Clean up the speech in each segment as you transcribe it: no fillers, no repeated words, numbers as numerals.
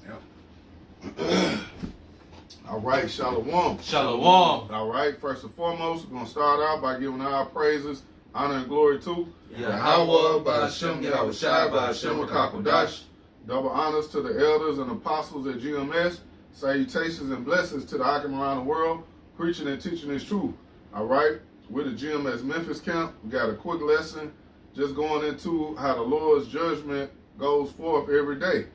Yep. All right, Shalom. Shalom. All right, first and foremost, we're going to start out by giving our praises, honor, and glory to Yahweh, by Hashem, Yahweh Shai, by Hashem, Rakakodash. Double honors to the elders and apostles at GMS. Salutations and blessings to the Akim around the world, preaching and teaching His truth. All right, we're the GMS Memphis camp. We got a quick lesson just going into how the Lord's judgment goes forth every day.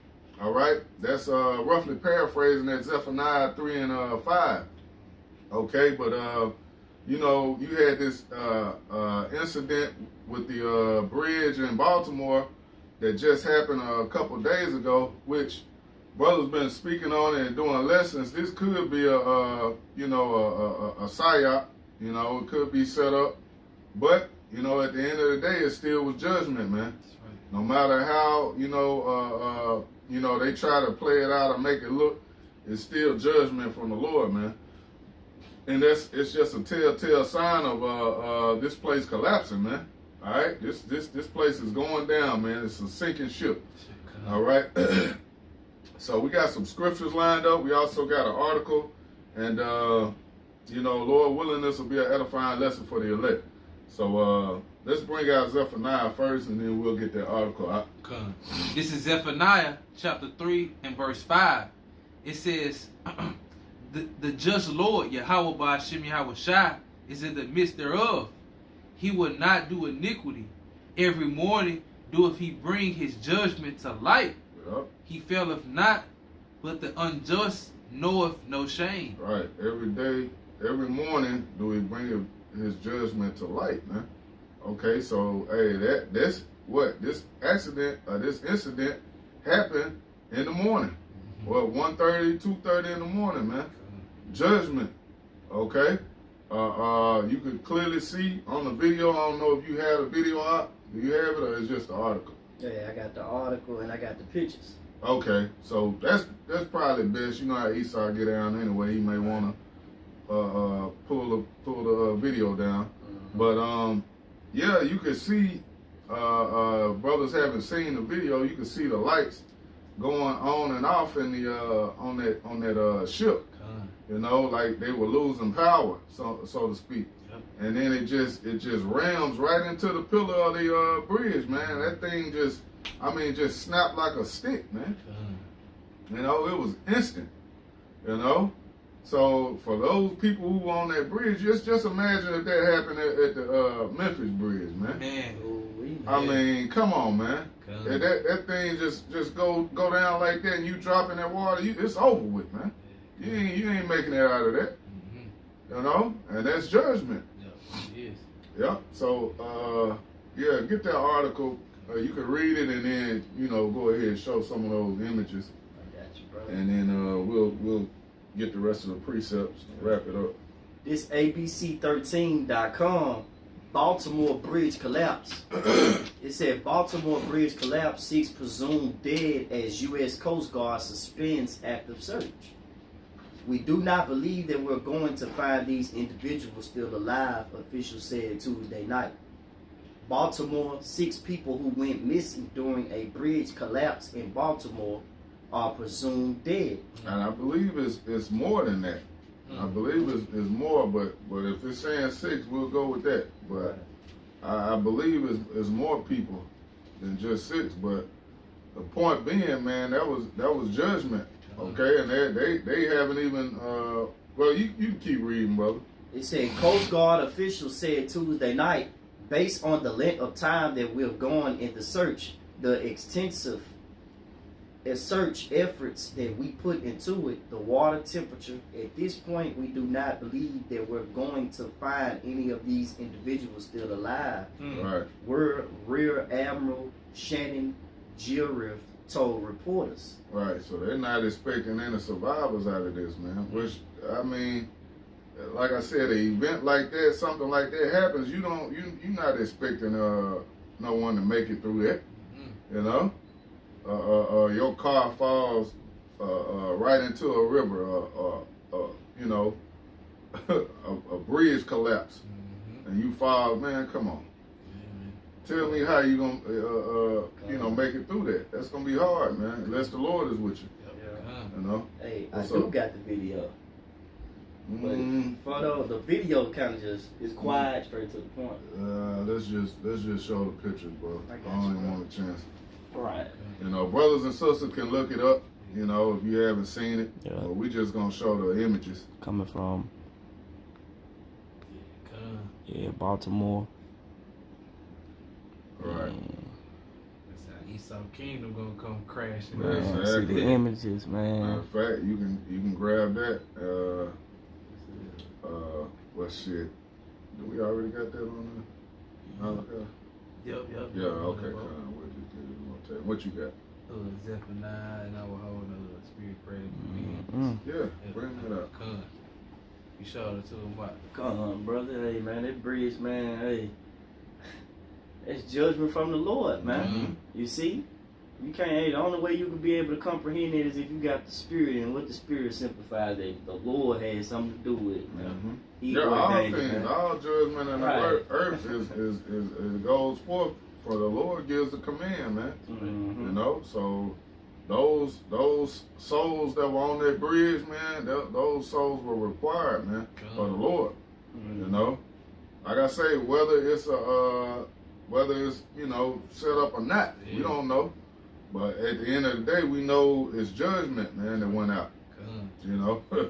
All right, that's roughly paraphrasing that Zephaniah 3 and 5. Okay, but you know, you had this incident with the bridge in Baltimore that just happened a couple days ago, which brothers been speaking on and doing lessons. This could be a psyop. You know, it could be set up, but you know, at the end of the day, it still was judgment, man. That's right. No matter how they try to play it out and make it look, it's still judgment from the Lord, man. And it's just a telltale sign of this place collapsing, man. All right, this place is going down, man. It's a sinking ship. All right. So we got some scriptures lined up. We also got an article, and Lord willing, this will be an edifying lesson for the elect. So let's bring out Zephaniah first, and then we'll get that article out. This is Zephaniah chapter 3 and verse 5. It says, the just Lord, Yahweh by Hashem Yahweh Shai, is in the midst thereof. He will not do iniquity. Every morning doeth he bring his judgment to light. Yep. He faileth not, but the unjust knoweth no shame. Right. Every day, every morning do he bring his judgment to light, man. Okay, so hey, this incident happened in the morning. Well, 1:30, 2:30 in the morning, man. Judgment. Okay. You could clearly see on the video. I don't know if you had a video out. Do you have it, or is it just the article? Yeah, I got the article and I got the pictures. Okay, so that's probably best. You know how Esau get down anyway. He may want to pull the video down. Mm-hmm. But yeah, you can see brothers haven't seen the video. You can see the lights going on and off in the on that ship. You know, like they were losing power, so to speak. Yep. And then it just rams right into the pillar of the bridge, man. That thing just snapped like a stick, man. You know, it was instant. You know, so for those people who were on that bridge, just imagine if that happened at the Memphis bridge, man. I mean, come on, man. If that thing just go down like that, and you drop in that water, it's over with, man. You ain't making it out of that. Mm-hmm. You know, and that's judgment. Yeah, it is. Yep. So get that article. You can read it and then go ahead and show some of those images. I got you, brother. And then we'll get the rest of the precepts and wrap it up. This ABC13.com, Baltimore bridge collapse. It said Baltimore bridge collapse, 6 presumed dead as U.S. Coast Guard suspends active search. We do not believe that we're going to find these individuals still alive, officials said Tuesday night. Baltimore, 6 people who went missing during a bridge collapse in Baltimore are presumed dead. And I believe it's more than that. I believe it's more, but if it's saying 6, we'll go with that. But I believe it's more people than just 6. But the point being, man, that was judgment. Okay, and they haven't even. Well, you can keep reading, brother. It said Coast Guard officials said Tuesday night, based on the length of time that we've gone in the search, the extensive search efforts that we put into it, the water temperature, at this point, we do not believe that we're going to find any of these individuals still alive. Right. Rear Admiral Shannon Gilriff told reporters. Right, so they're not expecting any survivors out of this, man. Which, I mean, like I said, an event like that, something like that happens, you're not expecting no one to make it through that. You know, your car falls right into a river, a bridge collapse, and you fall. Man, come on. Tell me how you gonna, make it through that. That's gonna be hard, man. Unless the Lord is with you. You know. Hey, What's I do up? got the video. But Mm, photo, the video kind of just is quiet, straight to the point. let's just show the pictures, bro. I got I don't you, even bro. want a chance. Right. You know, brothers and sisters can look it up. You know, if you haven't seen it, Yeah. but we just gonna show the images. Coming from Con. Baltimore. Right. That's how Esau Kingdom gonna come crashing. Man, Man, see exactly. the images, Matter man. of fact, you can grab that. What shit? Do we already got that on there? Okay. Yep. Yeah. Okay. What you got? Zephaniah, and I will hold the spirit ready for me. Mm. Yeah. Bring it up. Con. You showed it to him what? Come on, brother. Hey, man, that bridge, man. Hey, that's judgment from the Lord, man. Mhm. You see? You can't. Hey, the only way you can be able to comprehend it is if you got the Spirit, and what the Spirit simplifies that the Lord has something to do with it, man. Mhm. He Yeah, all ordained it, things, man. all judgment in the Right. earth is goes forth for the Lord gives the command, man. Mhm. You know, so those souls that were on that bridge, man, those souls were required, man, for the Lord. You know, like I say, whether it's set up or not, we don't know. But at the end of the day, we know it's judgment, man, that went out. Con. You know, Yeah.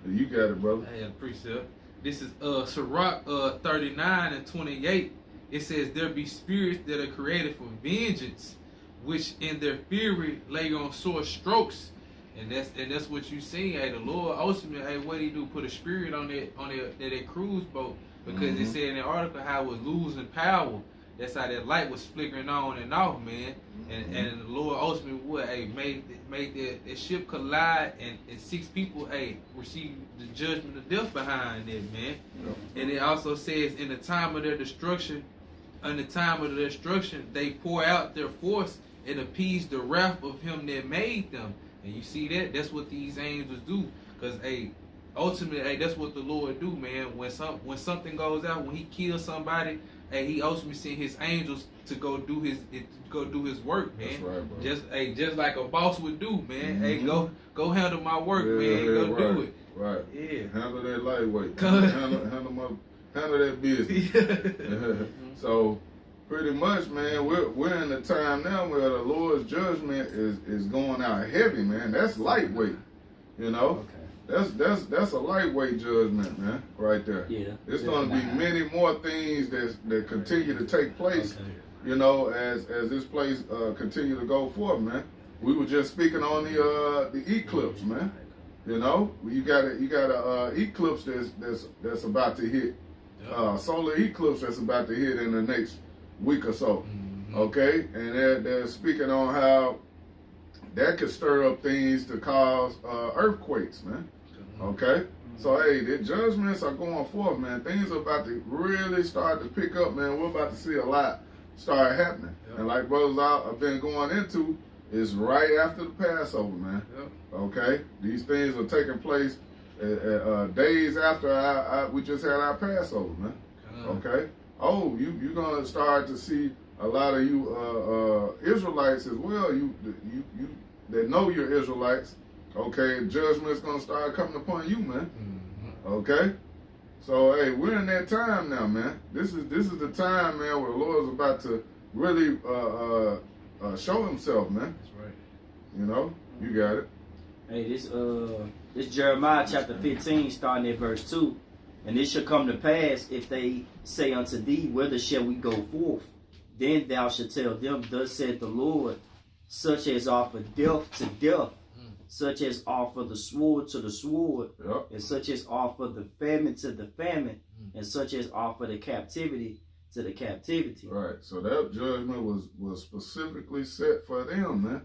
you got it, brother. I had a precept. This is Sirach 39 and 28. It says, there be spirits that are created for vengeance, which in their fury lay on sore strokes. And that's what you see. Hey, the Lord ultimately, hey, what he do? Put a spirit on that cruise boat, because it said in the article how it was losing power. That's how that light was flickering on and off, man. And the Lord ultimately made that ship collide, and 6 people, received the judgment of death behind that, man. Yeah. And it also says, in the time of their destruction, they pour out their force and appease the wrath of him that made them. And you see that? That's what these angels do. Because, ultimately, that's what the Lord do, man. When something goes out, when he kills somebody, he ultimately sent his angels to go do his work, man. That's right, bro. Just like a boss would do, man. Mhm. Go handle my work, Yeah, man. Go right, do it. Right. Yeah. Handle that lightweight. Come on. handle that business. So pretty much, man, we're in the time now where the Lord's judgment is going out heavy, man. That's lightweight. You know? Okay. That's a lightweight judgment, man, right there. Yeah. It's gonna be many more things that continue to take place, you know, as this place continue to go forward, man. We were just speaking on the eclipse, man. You know, you got a eclipse that's about to hit, solar eclipse that's about to hit in the next week or so. Okay, and they're speaking on how that could stir up things to cause earthquakes, man. Okay, so hey, the judgments are going forth, man. Things are about to really start to pick up, man. We're about to see a lot start happening, and like brothers I've been going into, is right after the Passover, man. Okay, these things are taking place days after we just had our Passover, man. Okay. Oh, you're gonna start to see a lot of you Israelites as well. You that know you're Israelites. Okay, judgment's gonna start coming upon you, man. Okay. So hey, we're in that time now, man. This is the time, man, where the Lord's about to really show himself, man. That's right. You know, you got it. Hey, this Jeremiah chapter 15, starting at verse 2. And it shall come to pass, if they say unto thee, whither shall we go forth? Then thou shalt tell them, thus saith the Lord, such as offer death to death, such as offer the sword to the sword, and such as offer the famine to the famine, and such as offer the captivity to the captivity. Right. So that judgment was specifically set for them, man.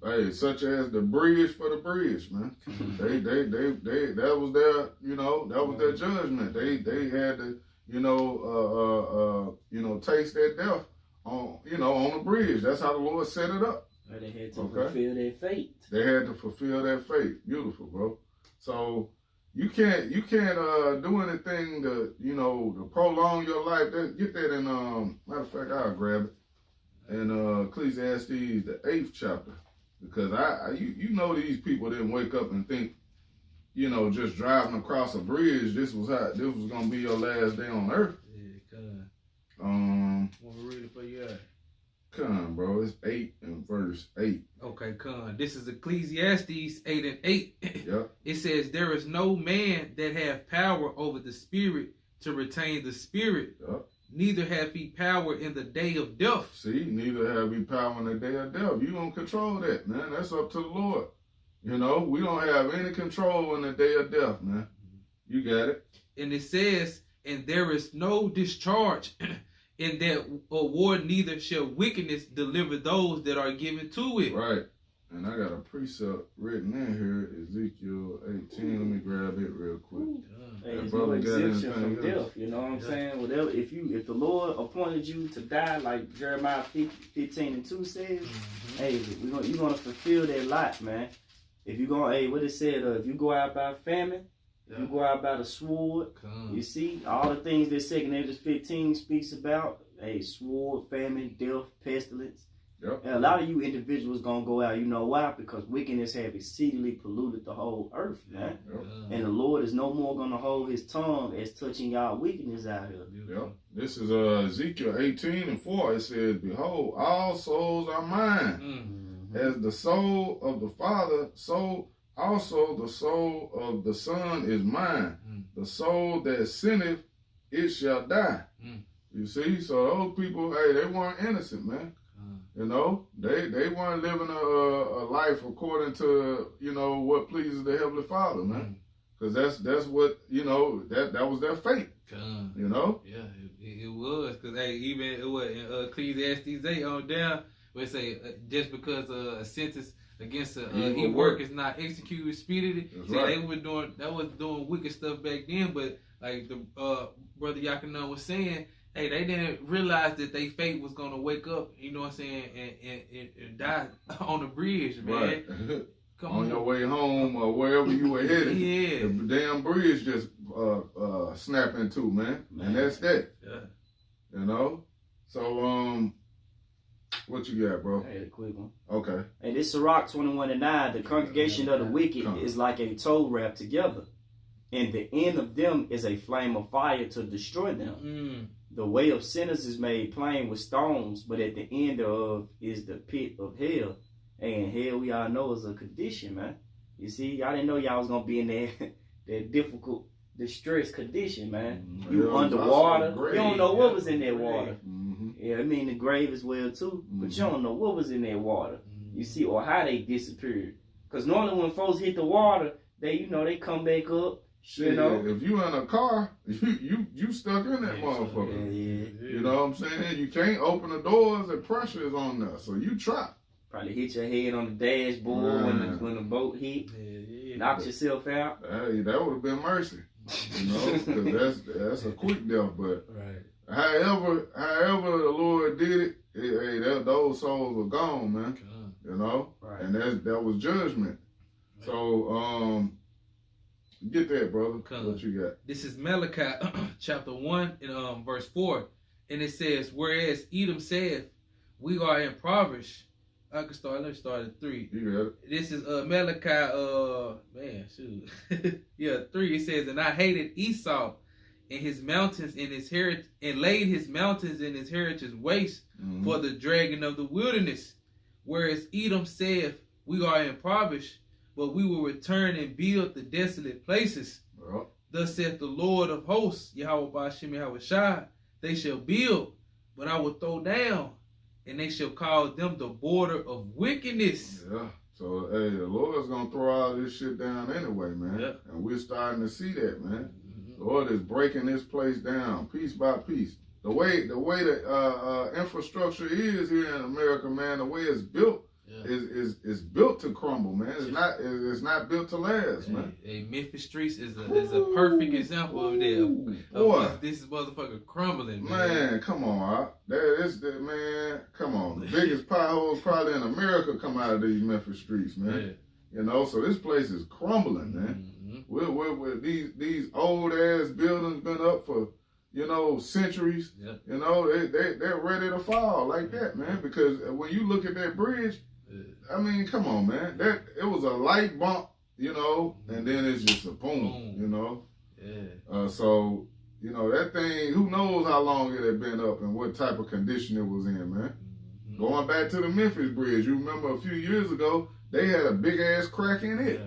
Hey, such as the bridge for the bridge, man. They that was their, that was their judgment. They had to, taste that death on the bridge. That's how the Lord set it up. They had to fulfill their fate. They had to fulfill their fate. Beautiful, bro. So you can't do anything to prolong your life. Get that in matter of fact, I'll grab it. In Ecclesiastes, the 8th chapter. Because you know these people didn't wake up and think, you know, just driving across a bridge, this was gonna be your last day on earth. Yeah, Want to read it for you? Come, bro. It's 8 and verse 8. Okay, come. This is Ecclesiastes 8 and 8. Yep. It says, there is no man that have power over the spirit to retain the spirit. Yep. Neither have he power in the day of death. See, neither have he power in the day of death. You don't control that, man. That's up to the Lord. You know, we don't have any control in the day of death, man. You got it. And it says, and there is no discharge in that award, neither shall wickedness deliver those that are given to it. Right. And I got a precept written in here, Ezekiel 18. Let me grab it real quick. Hey, That there's brother no got exemption from anything else? death. You know what I'm saying? Whatever. If the Lord appointed you to die, like Jeremiah 15 and 2 says, hey, you're gonna fulfill that lot, man. If you're gonna, hey, what it said, if you go out by famine, if you go out by the sword, you see all the things that 2 Corinthians 15 speaks about. Hey, sword, famine, death, pestilence. Yep. And a lot of you individuals gonna go out. You know why? Because wickedness have exceedingly polluted the whole earth, man. Yep. And the Lord is no more gonna hold his tongue as touching y'all wickedness out here. Yep. This is Ezekiel 18 and 4. It says, behold, all souls are mine. As the soul of the Father, so also the soul of the Son is mine. The soul that sinneth, it shall die. You see? So those people, hey, they weren't innocent, man. You know, they weren't living a life according to, you know, what pleases the Heavenly Father, man. Because that's what, you know, that was their fate. You know? Yeah, it was. Because, hey, even it was in Ecclesiastes 8 on down, where it say, just because a sentence against evil work is not executed speedily. See, right. They was doing wicked stuff back then, but like the brother Yakanan was saying, hey, they didn't realize that their fate was gonna wake up, you know what I'm saying, and die on the bridge, man. Right. Come on your way home or wherever you were headed. Yeah. The damn bridge just snap into, man. And that's that. Yeah. You know? So what you got, bro? Hey, a quick one. Okay. And this Sirach 21 and 9, the congregation of the wicked is like a tow wrapped together, and the end of them is a flame of fire to destroy them. The way of sinners is made plain with stones, but at the end of is the pit of hell. And hell, we all know, is a condition, man. You see, y'all didn't know y'all was gonna be in that difficult, distressed condition, man. You underwater, you don't know what was in that water. Yeah, I mean the grave as well too, but you don't know what was in that water. You see, or how they disappeared. Because normally when folks hit the water, they come back up. Shit, you know? If you in a car, you stuck in that motherfucker. Yeah. You know what I'm saying? You can't open the doors and pressure is on there, so you trapped. Probably hit your head on the dashboard when the boat hit. Knocked yourself out. Hey, that would have been mercy. You know, because that's a quick death. But however the Lord did it, hey, those souls were gone, man. You know, and that was judgment. So get that, brother. What you got? This is Malachi chapter 1 and verse 4, and it says, whereas Edom saith, we are impoverished. Let me start at 3. You got it. This is Malachi, 3. It says, and I hated Esau and his mountains and his heritage, and laid his mountains and his heritage waste for the dragon of the wilderness. Whereas Edom saith, we are impoverished, but we will return and build the desolate places. Well. Thus saith the Lord of hosts, Yahweh Ba'ashem Yahweh Shai, they shall build, but I will throw down, and they shall call them the border of wickedness. Yeah. So, hey, the Lord's going to throw all this shit down anyway, man. Yeah. And we're starting to see that, man. The Lord is breaking this place down piece by piece. The way the infrastructure is here in America, man, the way it's built is built to crumble, man. It's not built to last, man. Memphis Streets is a perfect example of that. Of this motherfucker crumbling, man. Man, come on, man. Come on. The biggest potholes probably in America come out of these Memphis streets, man. Yeah. You know, so this place is crumbling, man. We're these old ass buildings been up for, you know, centuries. Yeah. You know, they're ready to fall like that, man. Because when you look at that bridge, I mean, come on, man. That it was a light bump, you know, and then it's just a boom, you know. Yeah. So, you know, that thing, who knows how long it had been up and what type of condition it was in, man. Mm-hmm. Going back to the Memphis Bridge, you remember a few years ago, they had a big ass crack in it,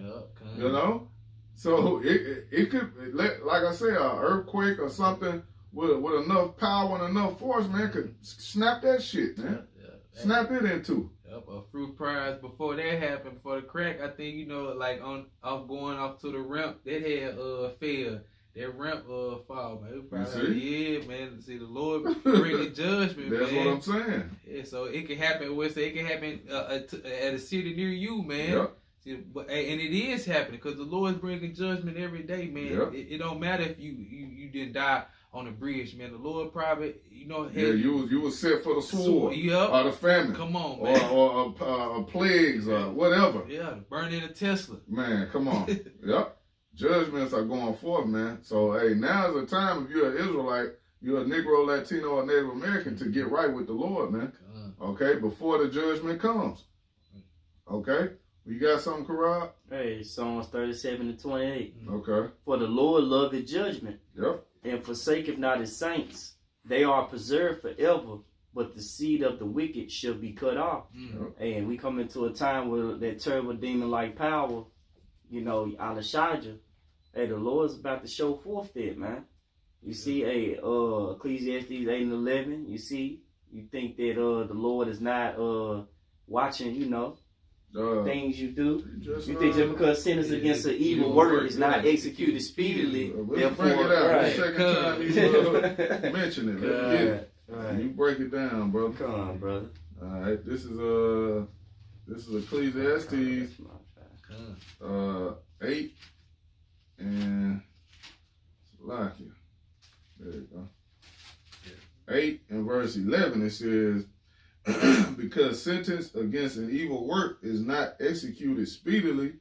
you know. So it could, like I say, an earthquake or something with enough power and enough force, man, could snap that shit, man. Snap it in two. Yep, a fruit prize before that happened, before the crack, I think, you know, like going off to the ramp, that had failed. That ramp fall, man. Yeah, man. See, the Lord bringing judgment, That's man. what I'm saying. Yeah, so it can happen. It can happen at a city near you, man. Yep. See, and it is happening because the Lord is bringing judgment every day, man. Yep. It don't matter if you didn't die on the bridge, man. The Lord probably, you know, you was set for the sword, yep. or the famine. Come on, man. Or plagues, or whatever. Yeah, burning a Tesla. Man, come on. Yep. Judgments are going forth, man. So, hey, now is the time, if you're an Israelite, you're a Negro, Latino, or Native American, to get right with the Lord, man. Okay? Before the judgment comes. Okay? You got something, Karab? Hey, Psalms 37-28. Okay. For the Lord loveth judgment, Yep. and forsaketh not his saints. They are preserved forever, but the seed of the wicked shall be cut off. Yep. And we come into a time where that terrible demon-like power, you know, Alashajah, hey, the Lord's about to show forth that, man. You see, hey, Ecclesiastes 8:11, you see, you think that the Lord is not watching, you know, things you do. You think just because sin is against an evil word is not executed speedily, therefore, bring it out. right. The second time you mention it. Let's get it. Right. You break it down, bro. Come on, brother. All right. This is Ecclesiastes 8 and Salakia. There you go. 8 and verse 11, it says, because sentence against an evil work is not executed speedily,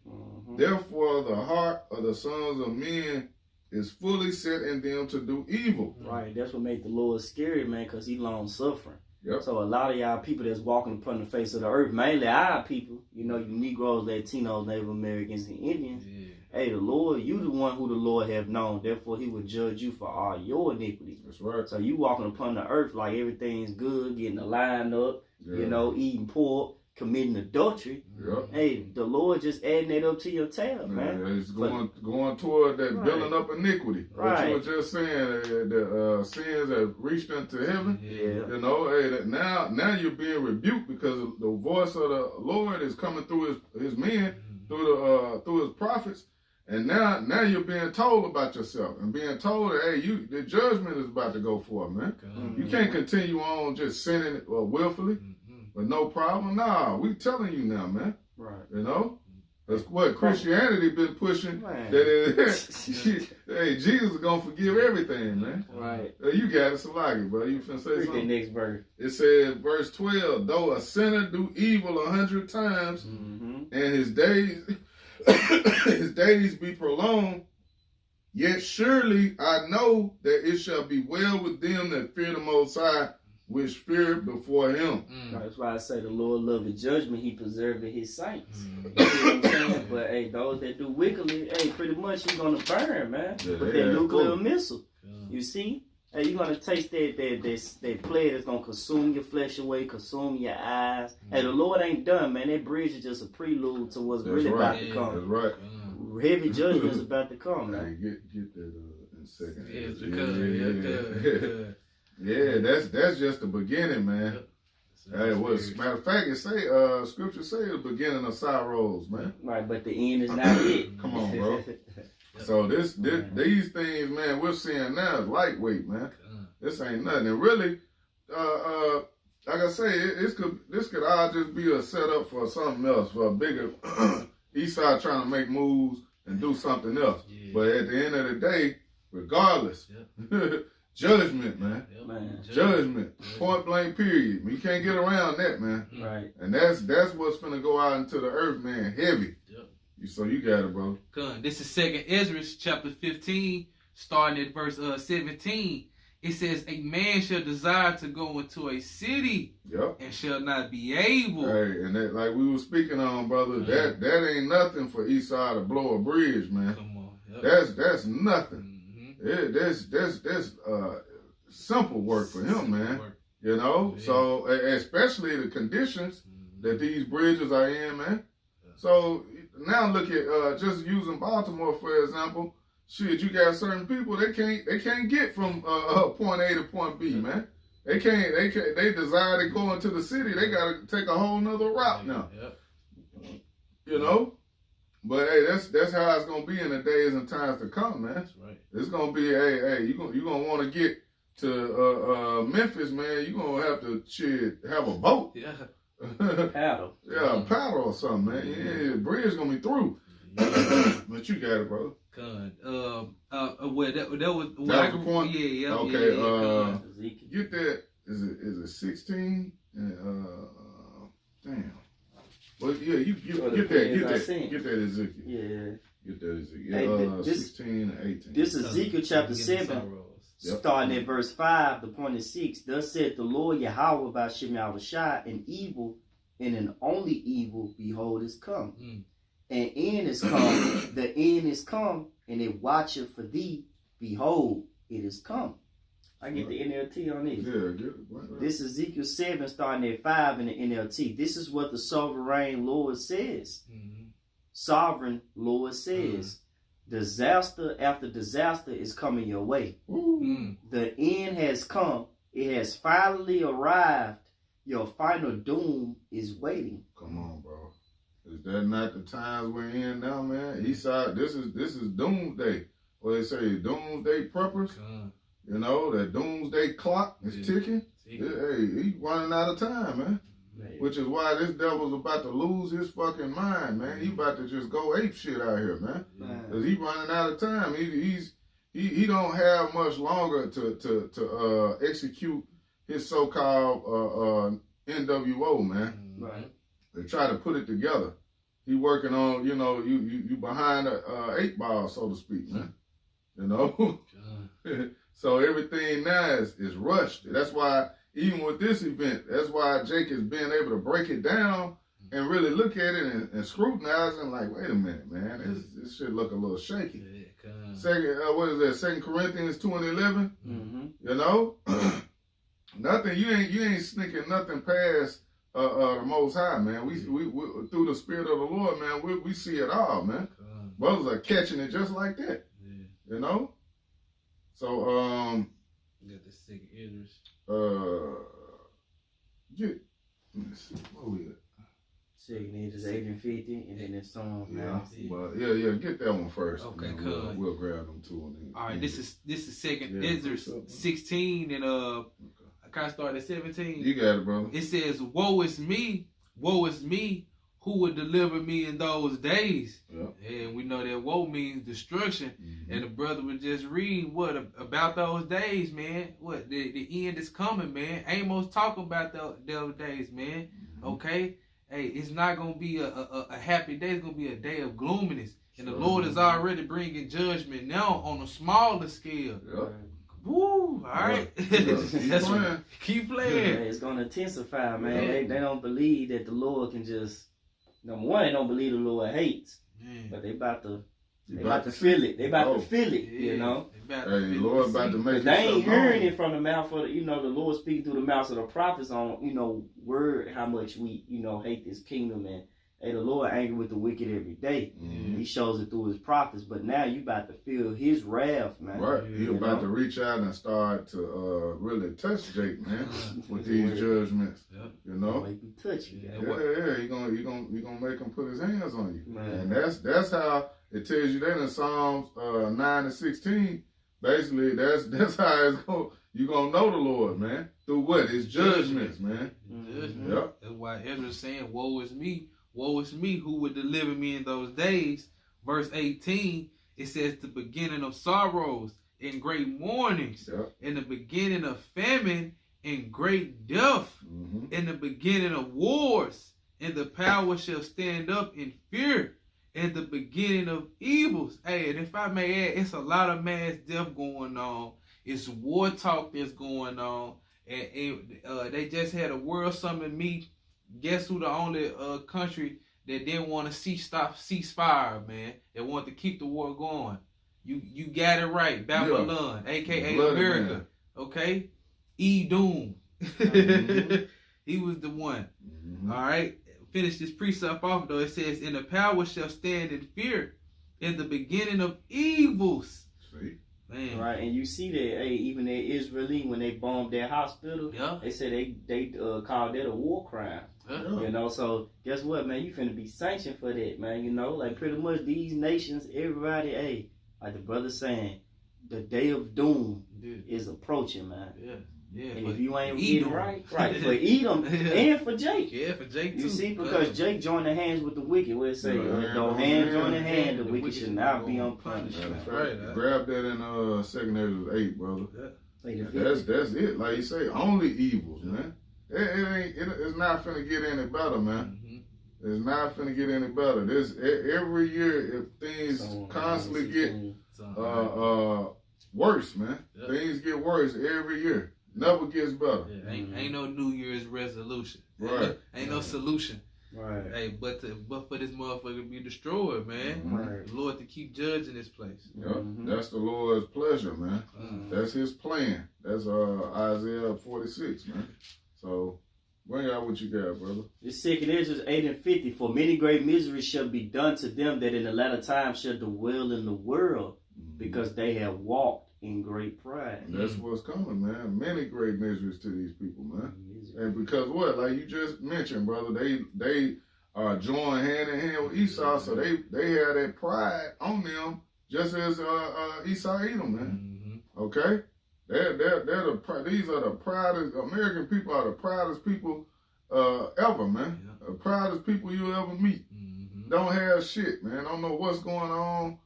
therefore the heart of the sons of men is fully set in them to do evil. Right, that's what made the Lord scary, man, because he long suffering. Yep. So a lot of y'all people that's walking upon the face of the earth, mainly our people, you know, you Negroes, Latinos, Native Americans, and Indians. Yeah. Hey, the Lord, you the one who the Lord have known. Therefore, he will judge you for all your iniquities. That's right. So you walking upon the earth like everything's good, getting the line up, you know, eating pork, committing adultery. Yep. Hey, the Lord just adding that up to your tab, man. It's going toward that building up iniquity. Right. What you were just saying, the sins have reached unto heaven. Yeah. You know, hey, now you're being rebuked because the voice of the Lord is coming through his men, through his prophets. And now you're being told about yourself and being told that, hey, the judgment is about to go forth, man. You can't continue on just sinning willfully with no problem. Nah, we telling you now, man. Right. You know? That's what Christianity been pushing. Man. Hey, Jesus is going to forgive everything, man. Right. You got it, Salagi, bro. You finna say Read something? the next verse. It says, verse 12, though a sinner do evil 100 times, and his days be prolonged, yet surely I know that it shall be well with them that fear the Most High, which fear before him. That's why I say the Lord loveth judgment, he preserveth his saints. You see what I'm saying? But hey, those that do wickedly, hey, pretty much you're gonna burn, man. Yeah, with that nuclear missile. You see? Hey, you're gonna taste that plague that's gonna consume your flesh away, consume your eyes. Hey, the Lord ain't done, man. That bridge is just a prelude to what's really about to come. That's right. Heavy judgment is about to come, man. Hey, get that in a second. Yeah, that's just the beginning, man. Hey, matter of fact, it say scripture say the beginning of sorrows, man. Right, but the end is not it. Come on, bro. So these things, man, we're seeing now is lightweight, man. This ain't nothing. And really, like I say, this could all just be a setup for something else, for a bigger Esau trying to make moves and do something else. Yeah. But at the end of the day, regardless, judgment, man. Judgment. Point blank, period. You can't get around that, man. Right. And that's what's finna go out into the earth, man, heavy. So you got it, bro. This is 2nd Ezra chapter 15, starting at verse 17. It says, a man shall desire to go into a city Yep. and shall not be able. Hey, and that, like we were speaking on, brother, that ain't nothing for Esau to blow a bridge, man. Come on. Yep. That's nothing. That's simple work for him, man. You know, Yeah. so especially the conditions that these bridges are in, man. So now look at just using Baltimore for example. Shit, you got certain people they can't get from point A to point B, man. They desire to go into the city. They gotta take a whole nother route now. You know. But hey, that's how it's gonna be in the days and times to come, man. That's right. It's gonna be hey, you gonna want to get to Memphis, man. You gonna have to have a boat. Yeah. Paddle. Yeah, a paddle or something, man. Yeah, the bridge gonna be through. But you got it, brother. Good. Well, that was the point? Yeah. Okay. Ezekiel. Get that. Is it 16? Damn. Well, yeah, you get that Ezekiel. Yeah. Get that Ezekiel. Hey, this- 16 and 18. This is Ezekiel chapter 7, Yep. starting at verse 5, the point is 6. Thus said the Lord Yahweh by Shem Yahushai, an evil and an only evil, behold, is come. An end is come, the end is come, and it watcheth for thee, behold, it is come. I get the NLT on this. Yeah, get it. Right. This is Ezekiel 7, starting at 5 in the NLT. This is what the sovereign Lord says. Sovereign Lord says, disaster after disaster is coming your way. The end has come. It has finally arrived. Your final doom is waiting. Come on, bro. Is that not the times we're in now, man? Eastside, this is doomsday. What they say, doomsday preppers. You know, that doomsday clock is ticking. Hey, he's running out of time, man. Which is why this devil's about to lose his fucking mind, man. He about to just go ape shit out here, man. Cause he running out of time. He don't have much longer to execute his so-called NWO, man. Right. They try to put it together. He working on, you know, you behind a 8 ball, so to speak, man. You know. So everything now is rushed. That's why even with this event, that's why Jake has been able to break it down and really look at it and scrutinize and like, wait a minute, man, this shit look a little shaky. Second, what is that? 2 Corinthians 2:11. You know, nothing. You ain't sneaking nothing past the Most High, man. We through the Spirit of the Lord, man. We see it all, man. Brothers are catching it just like that. You know. So Got the sick ears. Let me see, where we at? Second is 8 and 50, and then it's Psalms Yeah, 90. but yeah, get that one first. Okay, and then cool. We'll grab them too. And then, All right, this is second Yeah, Ezra what's up, man? 16 and I kind of started at 17. You got it, brother. It says, woe is me, who would deliver me in those days? Yep. And we know that woe means destruction. Mm-hmm. And the brother would just read what about those days, man. What the end is coming, man. Amos talking about those days, man. Mm-hmm. Okay, hey, it's not gonna be a happy day. It's gonna be a day of gloominess. And the Sure. Lord is already bringing judgment now on a smaller scale. Yep. Woo! All right, that's right. Keep Yeah, playing. it's going to intensify, man. Yeah. They don't believe that the Lord can just, number one, they don't believe the Lord hates, Man. but they about to You feel it. They about Oh. to feel it, Yeah, you know. they about to Hey, feel Lord it. about to But make they ain't himself hearing known. it from the mouth of, the Lord speaking through the mouths of the prophets on, word, how much we, hate this kingdom. And, hey, the Lord angry with the wicked every day. Mhm. He shows it through his prophets. But now you about to feel his wrath, man. Right, he You about know? to reach out and start to really touch Jake, man, with these judgments. Yep. You know. Make you touch you. Yeah. Yeah, he gonna make him put his hands on you, Man. and that's how it tells you that in Psalms 9 and 16. Basically, that's how it's going. You gonna know the Lord, man, through what his judgments, man. Judgment. Yep. That's why Ezra's saying, woe is me, who would deliver me in those days. Verse 18, it says, the beginning of sorrows and great mournings, Yep. and the beginning of famine and great death, Mm-hmm. and the beginning of wars, and the power shall stand up in fear, and the beginning of evils. Hey, and if I may add, it's a lot of mass death going on It's war talk that's going on, and they just had a World Summit meet. Guess who the only country that didn't want to ceasefire, man? They wanted to keep the war going. You got it right, Babylon, aka Bloody America. man. Okay, Doom. He was the one. Mm-hmm. All right. Finish this precept off though. It says, "And the power shall stand in fear in the beginning of evils." See? Man. Right, and you see that, hey, even the Israeli, when they bombed that hospital, Yeah. they said they called that a war crime. Yeah. You know, so guess what, man? You finna be sanctioned for that, man. You know, like pretty much these nations, everybody, hey, like the brother saying, the day of doom is approaching, man. Yeah. Yeah. And if you ain't Edom. getting right for Edom and for Jake. Yeah, for Jake too. You see, because Jake joined the hands with the wicked. Where it say, don't hand join the hand, the wicked should not be unpunished. Right. Grab that in 2 Ezra 8, brother. Yeah. That's it. Like you say, only evils, man. It's not finna get any better, man. Mm-hmm. It's not finna get any better. Every year, if things constantly get worse, man. Yeah. Things get worse every year. Never gets better. Yeah, ain't no New Year's resolution. Right. Ain't no solution. Right. Hey, but for this motherfucker to be destroyed, man. Right. The Lord to keep judging this place. Yep. That's the Lord's pleasure, man. That's his plan. That's Isaiah 46, man. So bring out what you got, brother. This 2 Ezra 8 and 50. For many great miseries shall be done to them that in the latter time shall dwell in the world, because they have walked in great pride. And that's what's coming, man. Many great miseries to these people, man. And because what? Like you just mentioned, brother, they join hand in hand with Esau, so they had that pride on them, just as Esau Edom, man. Okay? These are the proudest, American people are the proudest people ever, man. The proudest people you'll ever meet. Don't have shit, man. Don't know what's going on.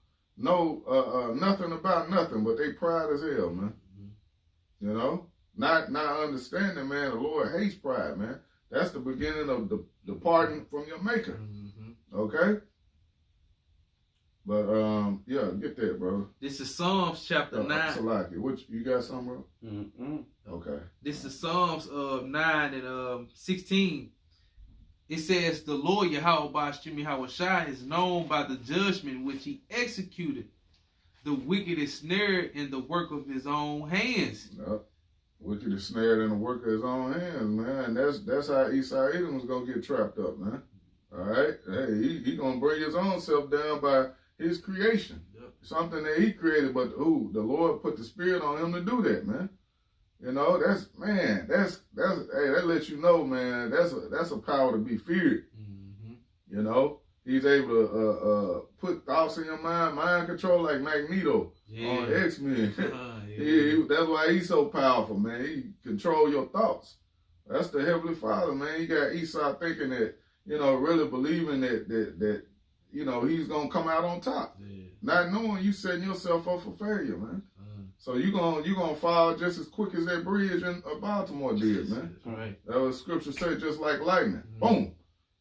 No, nothing about nothing, but they pride as hell, man. You know? Not understanding, man, the Lord hates pride, man. That's the beginning of the departing from your maker. Okay? But, yeah, get that, brother. This is Psalms chapter 9. Salaki. What, you got something, bro? Okay. This is Psalms 9 and 16. It says, "The Lord Yahweh Bashimi Hawashai is known by the judgment which he executed. The wicked is snared in the work of his own hands." Yep. Wicked is snared in the work of his own hands, man. That's how Esau Edom was going to get trapped up, man. All right? Hey, he going to bring his own self down by his creation. Yep. Something that he created, but the Lord put the spirit on him to do that, man. You know, that lets you know, man, that's a power to be feared. You know, he's able to put thoughts in your mind control like Magneto on X-Men. That's why he's so powerful, man. He control your thoughts. That's the Heavenly Father, man. You got Esau thinking that, you know, really believing that you know, he's gonna come out on top. Not knowing you setting yourself up for failure, man. So you gonna fall just as quick as that bridge in Baltimore did, man. Right. That was scripture say, just like lightning. Boom,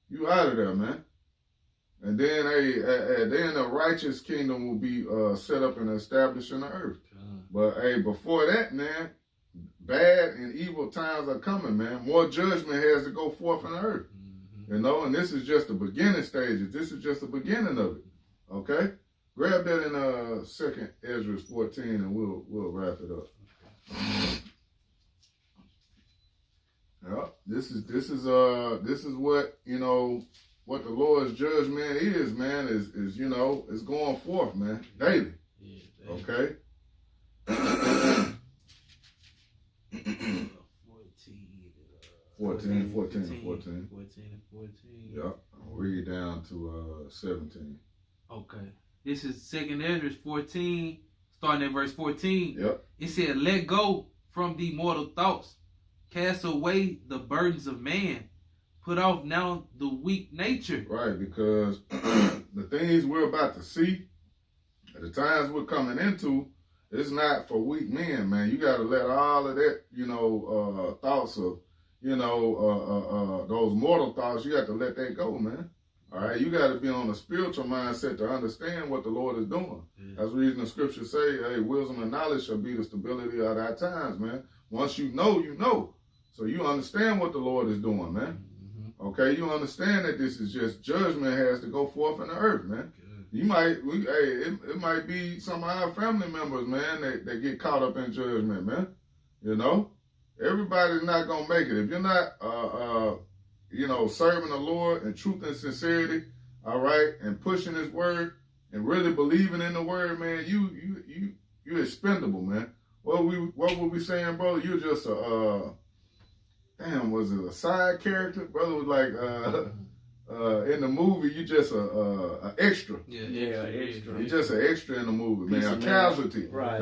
you out of there, man. And then then a righteous kingdom will be set up and established in the earth. But hey, before that, man, bad and evil times are coming, man. More judgment has to go forth in the earth. You know, and this is just the beginning stages. This is just the beginning of it. Okay? Grab that in 2 Ezra 14 and we'll wrap it up. Yeah, this is what, you know, what the Lord's judgment is, man, is you know, is going forth, man, daily. Okay? 14 and 14. Yeah, I'll read down to 17. Okay. This is 2 Ezra 14, starting at verse 14. Yep. It said, "Let go from the mortal thoughts. Cast away the burdens of man. Put off now the weak nature." Right, because the things we're about to see, the times we're coming into, it's not for weak men, man. You got to let all of that, you know, thoughts of, you know, those mortal thoughts, you got to let that go, man. All right, you got to be on a spiritual mindset to understand what the Lord is doing. As we read in the scripture say, hey, wisdom and knowledge shall be the stability of our times, man. Once you know, you know. So you understand what the Lord is doing, man. Okay, you understand that this is just judgment has to go forth in the earth, man. You might, it might be some of our family members, man, that get caught up in judgment, man. You know, everybody's not gonna make it. If you're not, you know, serving the Lord in truth and sincerity, all right, and pushing His word and really believing in the word, man, you're expendable, man. What were we saying, brother? You're just a damn, was it a side character? Brother was like, in the movie, you just a extra. Extra. You're just an extra in the movie, man. A casualty. Right.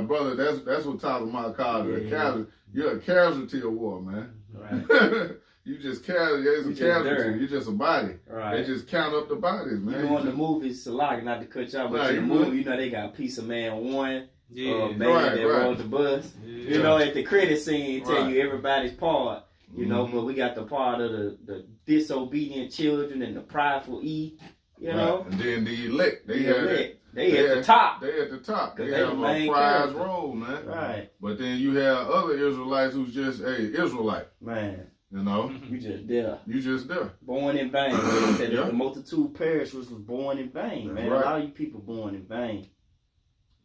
Brother, that's what Tyler Mott called it. You're a casualty of war, man. Right. You just casualty. You're just a body. Right. They just count up the bodies, man. You know, in the movies, Salak, not to cut you off, but in the movie, you know, they got Piece of Man 1. Man that rode the bus. You know, at the credit scene, tell you everybody's part. You know, but we got the part of the disobedient children and the prideful E. You know, and then the elect, they at the top. They at the top. They they have a prize character. role, man. Right. But then you have other Israelites who's just Israelite. Man. You know, you just there. You just there. Born in vain. They said that the multitude perished was born in vain. That's man, right. A lot of you people born in vain.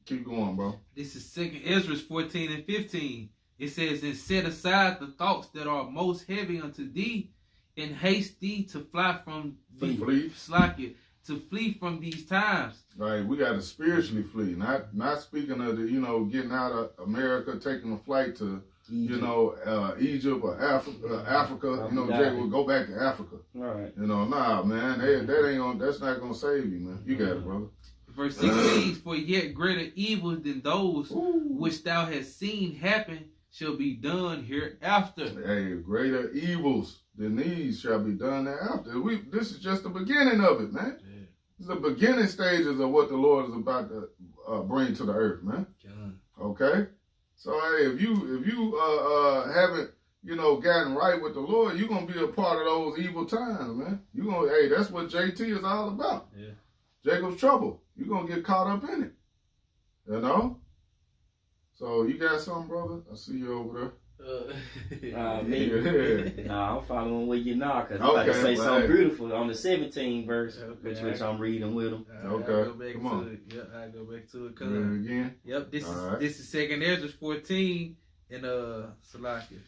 Keep going, bro. This is 2 Ezra 14 and 15. It says, and set aside the thoughts that are most heavy unto thee, and haste thee to fly from to flee from these times. Right, we got to spiritually flee. Not speaking of the, you know, getting out of America, taking a flight to Egypt. You know, Egypt or Africa. You know, Jay will go back to Africa. Right. You know, nah, man, that's not gonna save you, man. You got it, brother. Verse 16, for yet greater evils than those which thou hast seen happen shall be done hereafter. Hey, greater evils than these shall be done thereafter. This is just the beginning of it, man. Yeah. This is the beginning stages of what the Lord is about to bring to the earth, man. Okay? So, hey, if you haven't, you know, gotten right with the Lord, you're going to be a part of those evil times, man. Hey, that's what JT is all about. Yeah. Jacob's trouble. You're going to get caught up in it. You know? So, you got something, brother? I see you over there. Me? Nah, I'm following where you know, because I'm about to say something beautiful on the 17th verse, which I'm reading with them. Okay, come on. I go back to it. Again? Yep, this is 2 Ezra 14 and Salakia.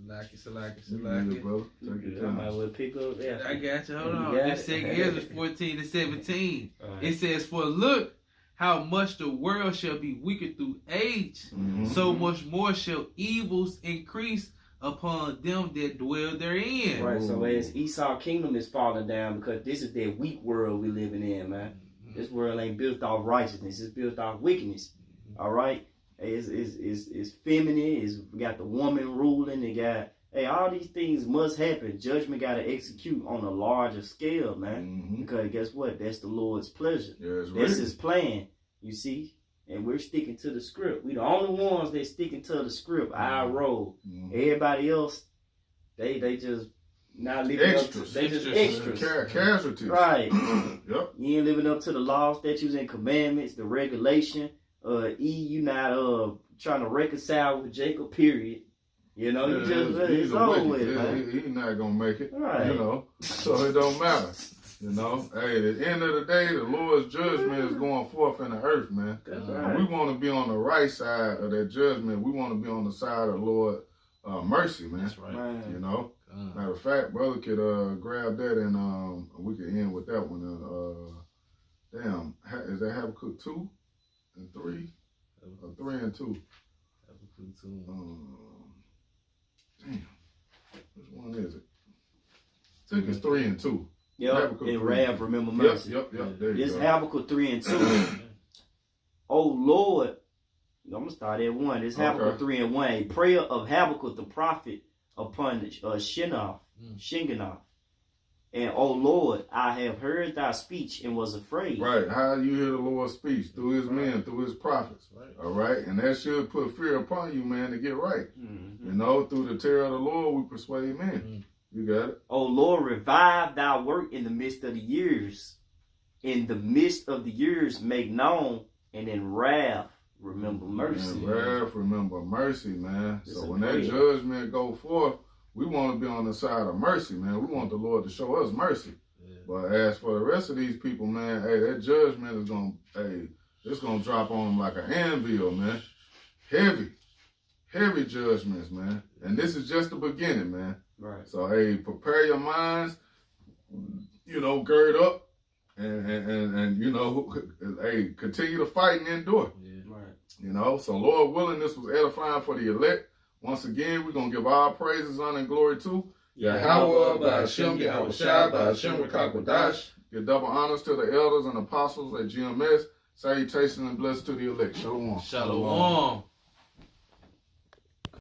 Bro. I might well pick up there. I got you. Hold on. This 2 Ezra 14 and 17. Right. It says, for look, how much the world shall be wicked through age, so much more shall evils increase upon them that dwell therein. Right, so as Esau's kingdom is falling down, because this is that weak world we living in, man. This world ain't built off righteousness, it's built off wickedness. All right? It's feminine, we got the woman ruling, they got, all these things must happen. Judgment got to execute on a larger scale, man. Because guess what? That's the Lord's pleasure. That's His plan, you see? And we're sticking to the script. We the only ones that sticking to the script, our role. Everybody else, they just not living up to, they just extras. Casualties. Right. Yep. You ain't living up to the law, statutes, and commandments, the regulation. You not trying to reconcile with Jacob, period. You know, it's over with, man. He's not going to make it, right. You know, so it don't matter. You know, hey, at the end of the day, the Lord's judgment is going forth in the earth, man. That's right. We want to be on the right side of that judgment. We want to be on the side of the Lord mercy, man. That's right. You know, matter of fact, brother could grab that and we could end with that one. Damn, is that Habakkuk 2 and 3? 3 and 2. Habakkuk 2. Damn, which one is it? I think it's 3 and 2. Yep, and Rav remember mercy. Yep. There this you go. Habakkuk 3 and 2. Oh Lord, I'm gonna start at 1. This Habakkuk 3 and 1. A prayer of Habakkuk the prophet upon Shinganoth. And oh Lord, I have heard thy speech and was afraid. Right. How you hear the Lord's speech? Through His men, through His prophets. Right. All right. And that should put fear upon you, man, to get right. You know, through the terror of the Lord, we persuade men. You got it. O Lord, revive thy work in the midst of the years. In the midst of the years, make known, and in wrath, remember mercy. And wrath, remember mercy, man. It's so a when prayer. that judgment go forth, we want to be on the side of mercy, man. We want the Lord to show us mercy. Yeah. But as for the rest of these people, man, hey, that judgment is it's gonna drop on them like an anvil, man. Heavy judgments, man. And this is just the beginning, man. Right. So hey, prepare your minds, gird up, and hey, continue to fight and endure. Yeah. Right. So Lord willing, this was edifying for the elect. Once again, we're gonna give all praises, honor, and glory to Yahweh, by Hashem, Yahweh Shai, by Hashem, Rakakwadash. Give double honors to the elders and apostles at GMS. Salutations and blessings to the elect. Shalom. Shalom.